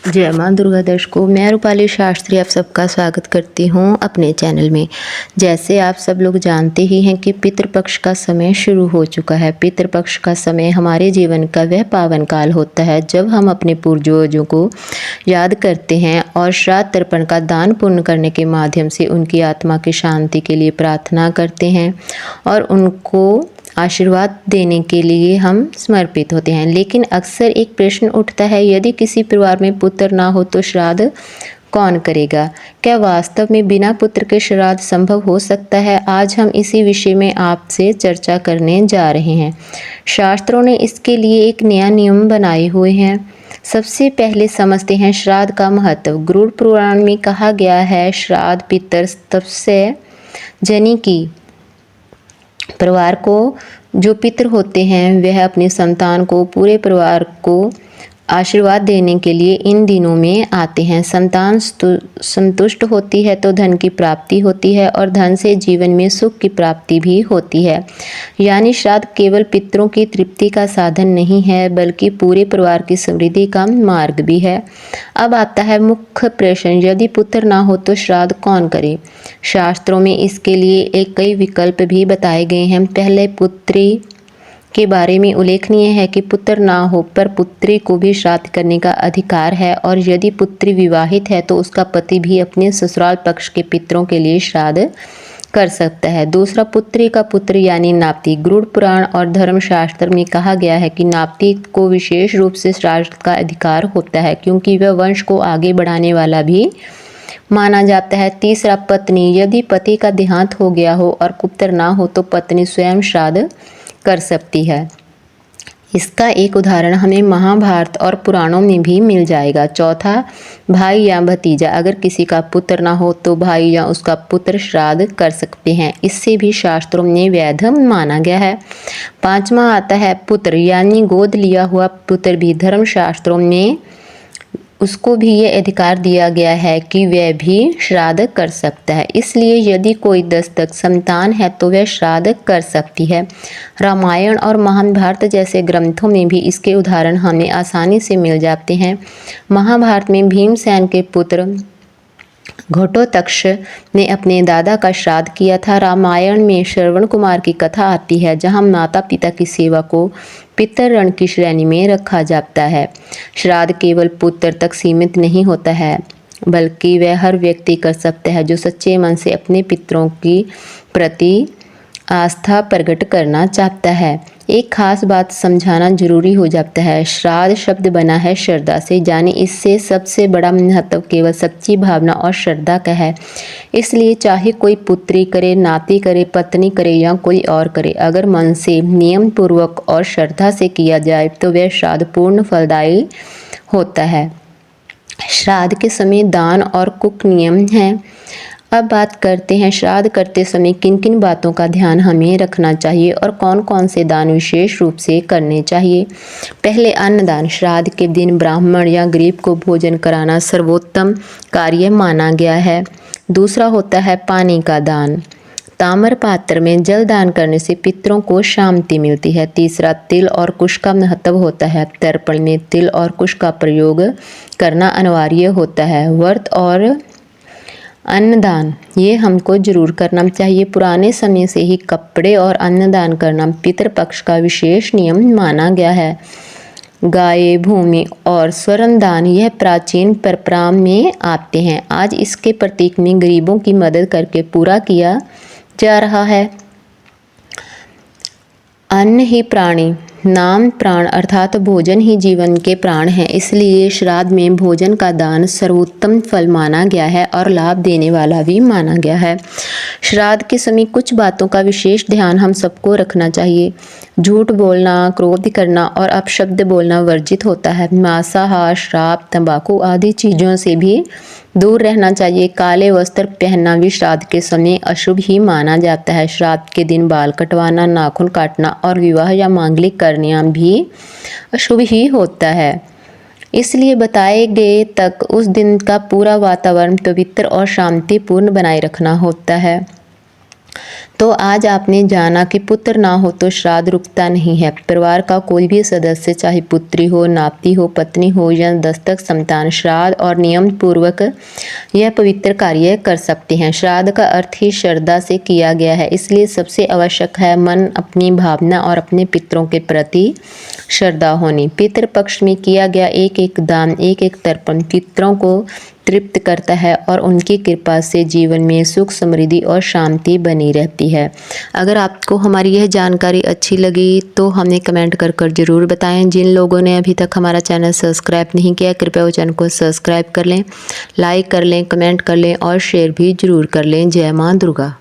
जय माँ दुर्गा दर्शकों, मैं रूपाली शास्त्री आप सबका स्वागत करती हूँ अपने चैनल में। जैसे आप सब लोग जानते ही हैं कि पितृपक्ष का समय शुरू हो चुका है। पितृपक्ष का समय हमारे जीवन का वह पावन काल होता है जब हम अपने पूर्वजों को याद करते हैं और श्राद्ध तर्पण का दान पुण्य करने के माध्यम से उनकी आत्मा की शांति के लिए प्रार्थना करते हैं और उनको आशीर्वाद देने के लिए हम समर्पित होते हैं। लेकिन अक्सर एक प्रश्न उठता है, यदि किसी परिवार में पुत्र ना हो तो श्राद्ध कौन करेगा? क्या वास्तव में बिना पुत्र के श्राद्ध संभव हो सकता है? आज हम इसी विषय में आपसे चर्चा करने जा रहे हैं। शास्त्रों ने इसके लिए एक नया नियम बनाए हुए हैं। सबसे पहले समझते हैं श्राद्ध का महत्व। गरुड़ पुराण में कहा गया है, श्राद्ध पितर तपस्य जनि की। परिवार को जो पितृ होते हैं वह अपने संतान को, पूरे परिवार को आशीर्वाद देने के लिए इन दिनों में आते हैं। संतान संतुष्ट होती है तो धन की प्राप्ति होती है और धन से जीवन में सुख की प्राप्ति भी होती है। यानी श्राद्ध केवल पितरों की तृप्ति का साधन नहीं है बल्कि पूरे परिवार की समृद्धि का मार्ग भी है। अब आता है मुख्य प्रश्न, यदि पुत्र ना हो तो श्राद्ध कौन करे? शास्त्रों में इसके लिए कई विकल्प भी बताए गए हैं। पहले पुत्री के बारे में उल्लेखनीय है कि पुत्र ना हो पर पुत्री को भी श्राद्ध करने का अधिकार है और यदि पुत्री विवाहित है तो उसका पति भी अपने ससुराल पक्ष के पितरों के लिए श्राद्ध कर सकता है। दूसरा, पुत्री का पुत्र यानी नाती। गरुड़ पुराण और धर्मशास्त्र में कहा गया है कि नाती को विशेष रूप से श्राद्ध का अधिकार होता है क्योंकि वह वंश को आगे बढ़ाने वाला भी माना जाता है। तीसरा, पत्नी। यदि पति का देहांत हो गया हो और पुत्र ना हो तो पत्नी स्वयं श्राद्ध कर सकती है। इसका एक उदाहरण हमें महाभारत और पुराणों में भी मिल जाएगा। चौथा, भाई या भतीजा। अगर किसी का पुत्र ना हो तो भाई या उसका पुत्र श्राद्ध कर सकते हैं। इससे भी शास्त्रों में वैध माना गया है। पांचवा आता है पुत्र यानी गोद लिया हुआ पुत्र भी। धर्मशास्त्रों में उसको भी ये अधिकार दिया गया है कि वह भी श्राद्ध कर सकता है। इसलिए यदि कोई दस्तक संतान है तो वह श्राद्ध कर सकती है। रामायण और महाभारत जैसे ग्रंथों में भी इसके उदाहरण हमें आसानी से मिल जाते हैं। महाभारत में भीमसेन के पुत्र घटोत्कच ने अपने दादा का श्राद्ध किया था। रामायण में श्रवण कुमार की कथा आती है जहां माता पिता की सेवा को पितृ की श्रेणी में रखा जाता है। श्राद्ध केवल पुत्र तक सीमित नहीं होता है बल्कि वह हर व्यक्ति कर सकता है जो सच्चे मन से अपने पितरों की प्रति आस्था प्रकट करना चाहता है। एक खास बात समझाना जरूरी हो जाता है। श्राद्ध शब्द बना है श्रद्धा से, यानी इससे सबसे बड़ा महत्व केवल सच्ची भावना और श्रद्धा का है। इसलिए चाहे कोई पुत्री करे, नाती करे, पत्नी करे या कोई और करे, अगर मन से नियम पूर्वक और श्रद्धा से किया जाए तो वह श्राद्ध पूर्ण फलदायी होता है। श्राद्ध के समय दान और कुक नियम हैं। अब बात करते हैं श्राद्ध करते समय किन किन बातों का ध्यान हमें रखना चाहिए और कौन कौन से दान विशेष रूप से करने चाहिए। पहले, अन्नदान। श्राद्ध के दिन ब्राह्मण या गरीब को भोजन कराना सर्वोत्तम कार्य माना गया है। दूसरा होता है पानी का दान। ताम्र पात्र में जल दान करने से पितरों को शांति मिलती है। तीसरा, तिल और कुश का महत्व होता है। तर्पण में तिल और कुश का प्रयोग करना अनिवार्य होता है। व्रत और अन्नदान ये हमको जरूर करना चाहिए। पुराने समय से ही कपड़े और अन्नदान करना पितृपक्ष का विशेष नियम माना गया है। गाय, भूमि और स्वर्ण दान यह प्राचीन परंपरा में आते हैं। आज इसके प्रतीक में गरीबों की मदद करके पूरा किया जा रहा है। अन्न ही प्राणी, नाम प्राण अर्थात भोजन ही जीवन के प्राण है। इसलिए श्राद्ध में भोजन का दान सर्वोत्तम फल माना गया है और लाभ देने वाला भी माना गया है। श्राद्ध के समय कुछ बातों का विशेष ध्यान हम सबको रखना चाहिए। झूठ बोलना, क्रोध करना और अपशब्द बोलना वर्जित होता है। मांसाहार, शराब, तंबाकू आदि चीज़ों से भी दूर रहना चाहिए। काले वस्त्र पहनना भी श्राद्ध के समय अशुभ ही माना जाता है। श्राद्ध के दिन बाल कटवाना, नाखून काटना और विवाह या मांगलिक करना भी अशुभ ही होता है। इसलिए बताए गए तक उस दिन का पूरा वातावरण पवित्र और शांतिपूर्ण बनाए रखना होता है। तो आज आपने जाना कि पुत्र ना हो तो श्राद्ध रुकता नहीं है। परिवार का कोई भी सदस्य, चाहे पुत्री हो, नाती हो, पत्नी हो या दस्तक संतान, श्राद्ध और नियम पूर्वक यह पवित्र कार्य कर सकते हैं। श्राद्ध का अर्थ ही श्रद्धा से किया गया है, इसलिए सबसे आवश्यक है मन, अपनी भावना और अपने पितरों के प्रति श्रद्धा होनी। पितृपक्ष में किया गया एक एक दान, एक एक तर्पण पितरों को तृप्त करता है और उनकी कृपा से जीवन में सुख, समृद्धि और शांति बनी रहती है। अगर आपको हमारी यह जानकारी अच्छी लगी तो हमें कमेंट कर ज़रूर बताएं। जिन लोगों ने अभी तक हमारा चैनल सब्सक्राइब नहीं किया, कृपया वो चैनल को सब्सक्राइब कर लें, लाइक कर लें, कमेंट कर लें और शेयर भी ज़रूर कर लें। जय माँ दुर्गा।